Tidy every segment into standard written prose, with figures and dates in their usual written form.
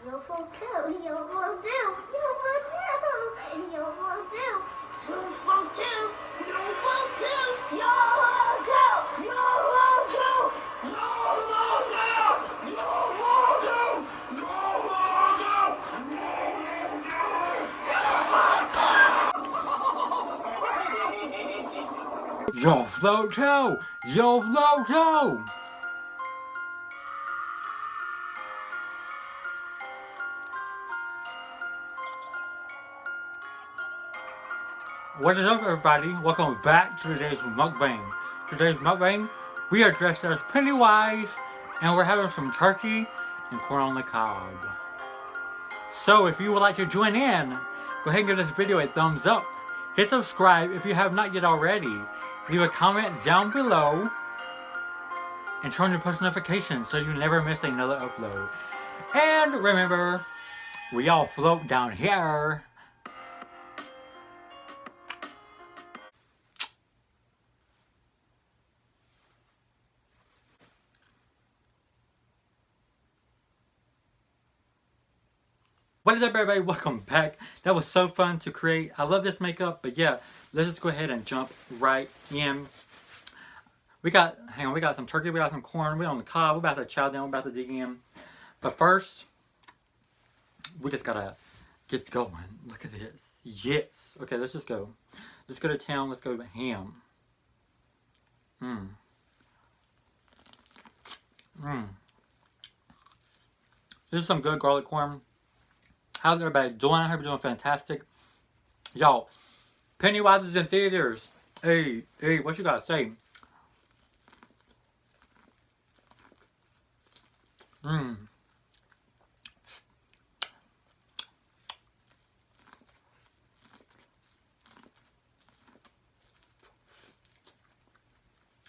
You will too. You will do. You will do. You will do. You will do. You will do. You will do. You will do. You will do. You will do. You will do. Yo, flow too! Yo, flow too! What is up, everybody? Welcome back to today's mukbang. Today's mukbang, we are dressed as Pennywise, and we're having some turkey and corn on the cob. So, if you would like to join in, go ahead and give this video a thumbs up. Hit subscribe if you have not yet already. Leave a comment down below, and turn on your post notifications so you never miss another upload. And remember, we all float down here. What is up, everybody? Welcome back. That was so fun to create. I love this makeup, but yeah, let's just go ahead and jump right in. We got some turkey, we got some corn, we're on the cob, we're about to chow down, we're about to dig in. But first, we just gotta get going. Look at this. Yes. Okay, let's just go. Let's go to town, let's go to ham. This is some good garlic corn. How's everybody doing? I hope you're doing fantastic. Y'all, Pennywise is in theaters. Hey, what you gotta say?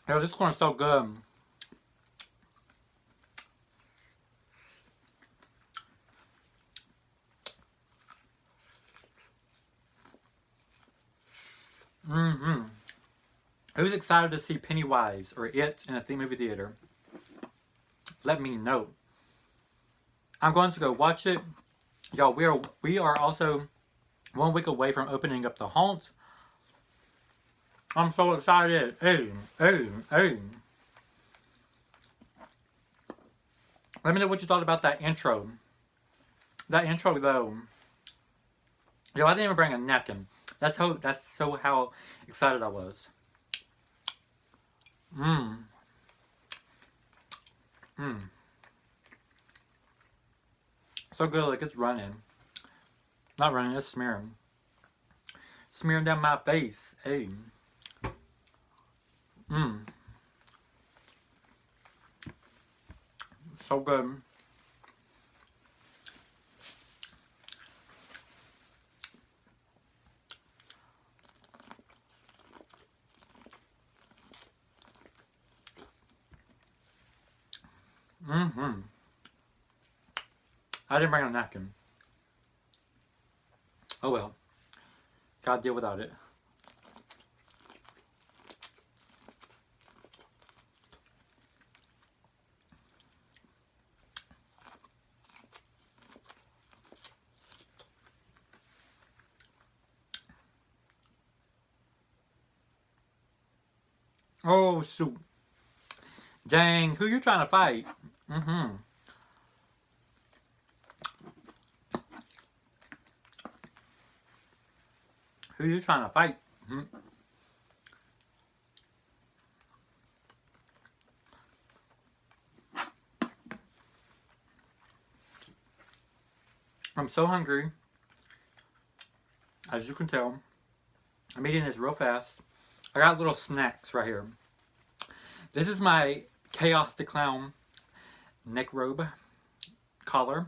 Yo, this corn is so good. Who's excited to see Pennywise or It in a theme movie theater? Let me know. I'm going to go watch it. Y'all, we are also 1 week away from opening up the Haunt. I'm so excited. Hey. Let me know what you thought about that intro. That intro though. Yo, I didn't even bring a napkin. That's so how excited I was. So good, like it's running. Not running, it's smearing. Smearing down my face. Hey. So good. I didn't bring a napkin. Oh well. Gotta deal without it. Oh shoot. Dang, who you trying to fight? Who you trying to fight? I'm so hungry. As you can tell. I'm eating this real fast. I got little snacks right here. This is my Chaos the Clown neck robe collar.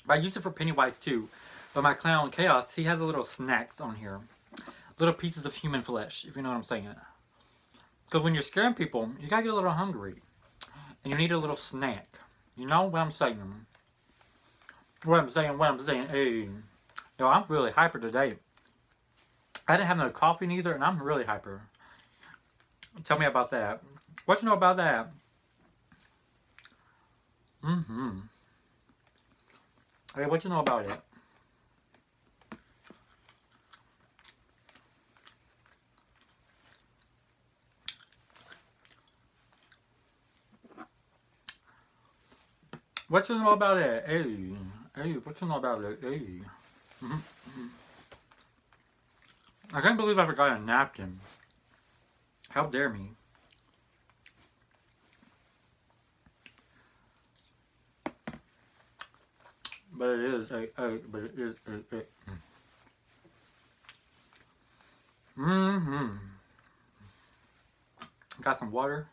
But I use it for Pennywise too. But my clown Chaos, he has a little snacks on here. Little pieces of human flesh, if you know what I'm saying. Because when you're scaring people, you gotta get a little hungry. And you need a little snack. You know what I'm saying? What I'm saying. Hey. Yo, I'm really hyper today. I didn't have no coffee neither, and I'm really hyper. Tell me about that. What you know about that? Hey, what you know about it? What you know about it? Hey, hey, what you know about it? Hey. I can't believe I forgot a napkin. How dare me? But it is but it is Mm-hmm. Got some water.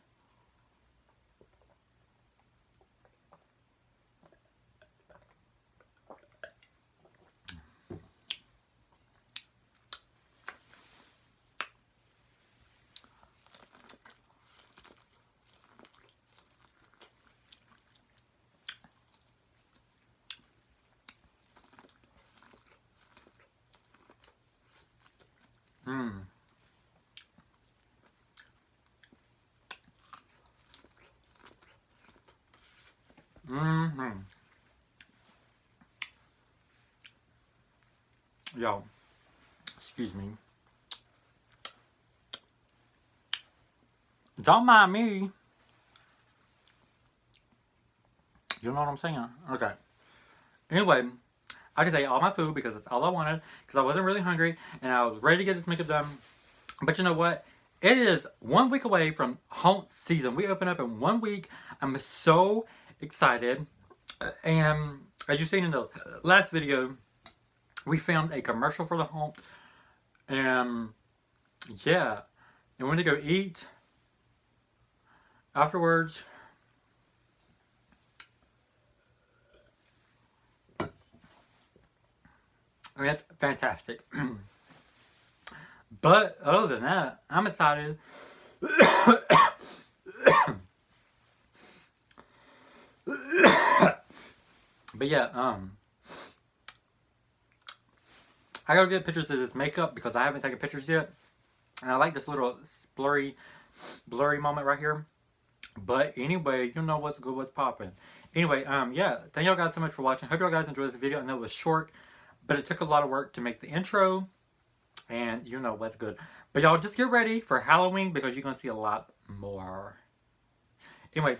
Mmm. Mm-hmm. Yo, excuse me. Don't mind me. You know what I'm saying? Okay. Anyway, I just ate all my food because that's all I wanted. Because I wasn't really hungry and I was ready to get this makeup done. But you know what? It is 1 week away from haunt season. We open up in 1 week. I'm so excited. And as you've seen in the last video, we filmed a commercial for the haunt. And yeah. And we're going to go eat afterwards. I mean, it's fantastic. But other than that, I'm excited. But yeah, I gotta get pictures of this makeup because I haven't taken pictures yet. And I like this little blurry moment right here. But anyway, you know what's good, what's popping. Anyway, yeah, thank y'all guys so much for watching. Hope y'all guys enjoyed this video. I know it was short, but it took a lot of work to make the intro. And you know what's good. But y'all just get ready for Halloween because you're gonna see a lot more. Anyway,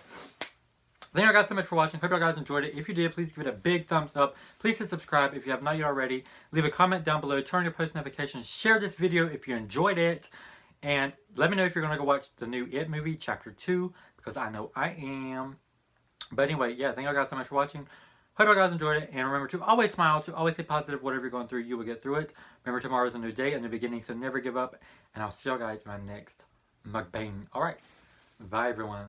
thank y'all guys so much for watching. Hope y'all guys enjoyed it. If you did, please give it a big thumbs up. Please hit subscribe if you have not yet already. Leave a comment down below. Turn on your post notifications. Share this video if you enjoyed it. And let me know if you're going to go watch the new It movie, Chapter 2, because I know I am. But anyway, yeah, thank y'all guys so much for watching. Hope y'all guys enjoyed it. And remember to always smile, to always stay positive. Whatever you're going through, you will get through it. Remember, tomorrow is a new day, a new beginning, so never give up. And I'll see y'all guys in my next mukbang. Alright, bye everyone.